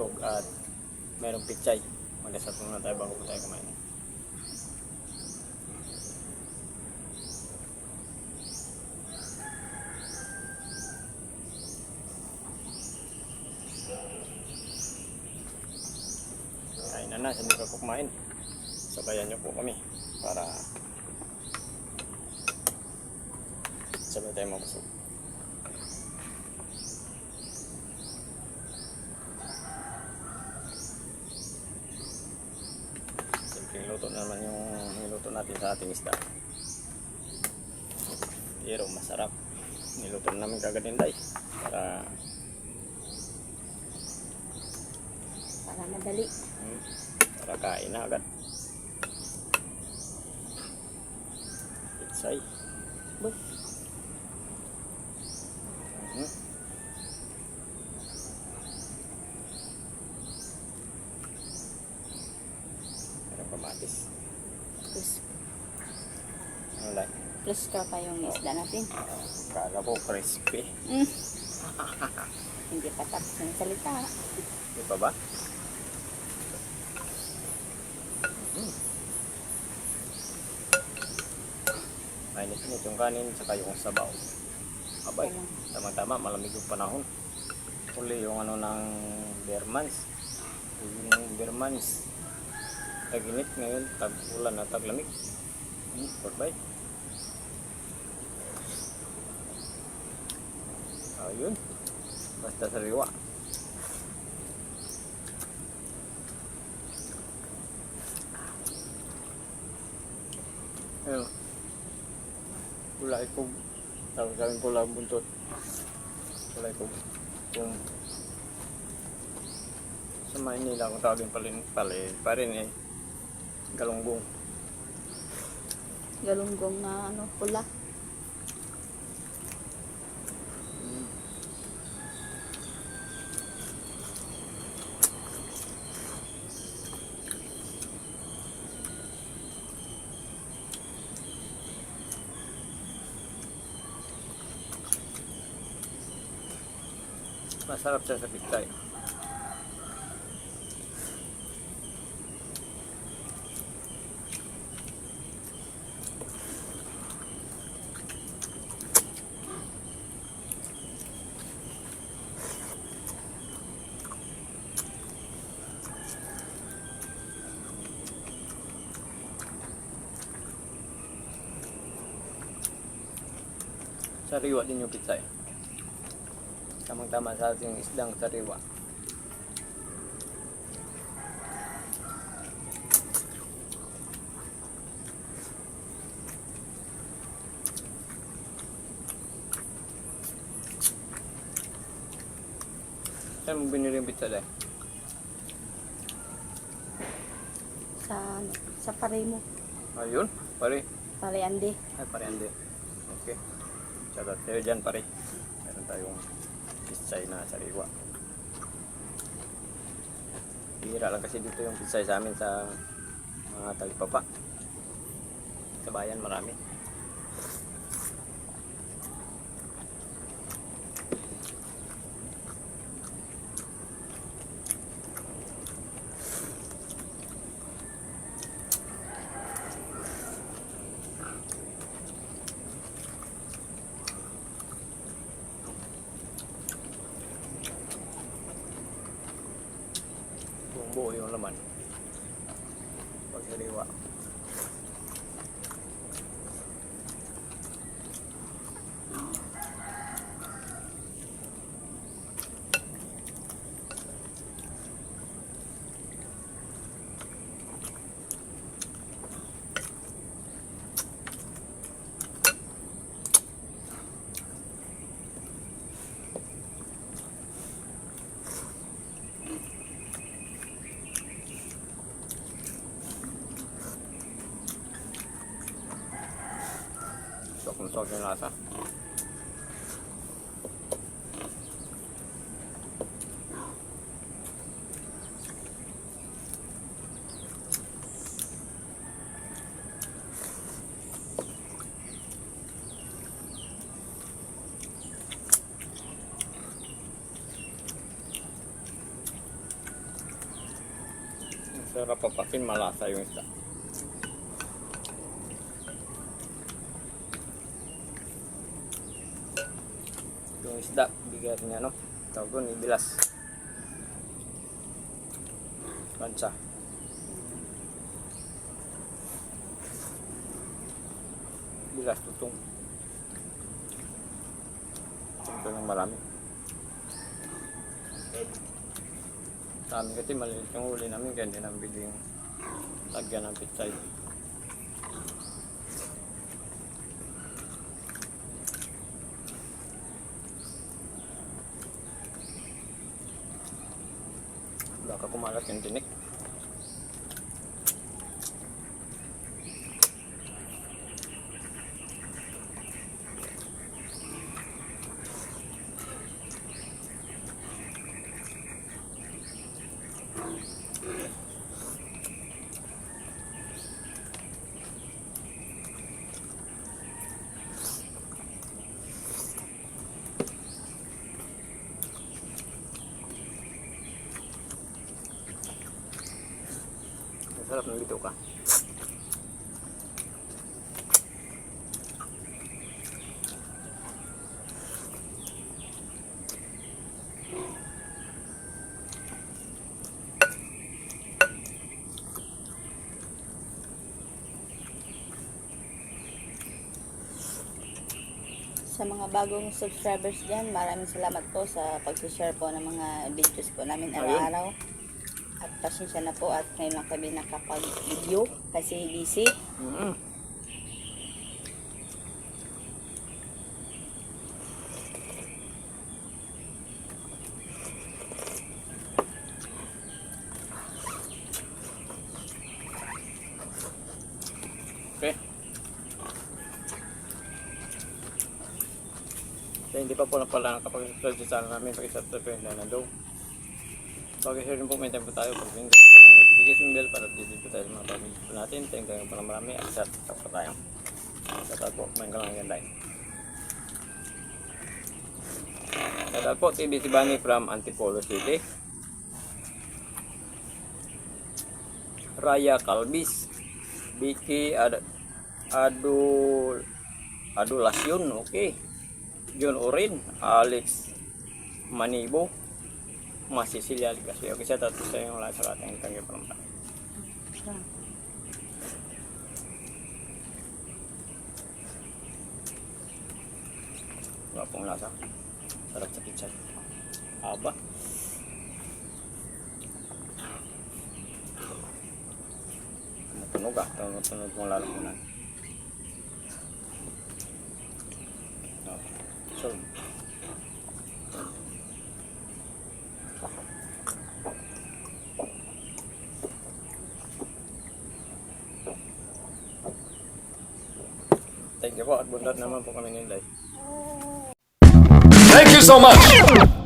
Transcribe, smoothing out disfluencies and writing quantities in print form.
bilkog at mayroong pichay. Magdasal muna tayo bago po tayo kumain. Kain na, hindi pa po kumain. Sabayan nyo po kami para sabay tayo mabusog. Simpleng luto naman yung niluto natin sa ating isda. Pero masarap. Niluto namin kagad din day para madali. Para kain na agad. Pitsay. Boy. Meron kamatis. Plus, Ano lang? plus ka pa yung isda natin. Kala ko crispy. Hindi pa tapos ng salita. Di pa ba? Mainit-init yung kanin saka yung sabaw. Abay, tama-tama, malamig yung panahon. Uli yung ano ng Bermans. Yung Bermans. Tag-init ngayon, tag-ulan na tag-lamig. Goodbye. Ayun. Basta sariwa. Ayun. Kulay ko. Tawag sa amin pula buntot. Kulay ko. Kung sa Maynila kung tawagin pa rin eh. Galunggong. Galunggong na ano, pula. Masarap siya sa pichay. Sariwa din yung pichay. Tamang-tama sa ating isdang sariwa. Saan mo binili yung pizza dahil? Sa pare mo. Ayun, pare. Pare Ande. Ay, pare ande. Okay. Shoutout tayo dyan, pare. Meron tayong pitsay na sariwa. Bihira lang kasi dito yung pitsay sa amin sa mga talipapa. Sa bayan marami. Buo yung laman pag sariwa. Sok yung lasa. Sarap papakin, malasa yung isda. Yung isda, bigyan niya, no? Tawag doon, ibilas. Lansa. Bilas tutong. Ito ng marami. Sa amin kasi maliit yung huli namin, kaya hindi namin biling lagyan ng pitsay. Baka kumalat yung tinik. Sarap ng bito ka. Sa mga bagong subscribers dyan, maraming salamat po sa pag-share po ng mga videos po namin araw-araw. At pasensya na po at ngayon lang kami nakapag-video kasi busy. Okay. So, hindi pa po na pala nakapag-subscribe sa channel namin, pag-subscribe ko yung nanalo. Pag-share rin po, may time po tayo pag-pindot po ng notification bell para dito po tayo sa mga pag-video po natin. Thank you po na marami at shout out po tayo. Shout out po, main ka lang yan dahil. Shout out po, TV Sibani from Antipolo City. Raya Calvis, Vicky Adulacion, okay. John Orin, Alex Manibo, Mas Cecilia Ligasio. Okay, shout out po sa yung lahat sa ating tanggi pa naman. Wala pong lasa. Sarap sa pizza. Aba. Tunog ah. Tunog mong lalamunan. So, thank you po at bundat naman po kami nilay. Thank you so much.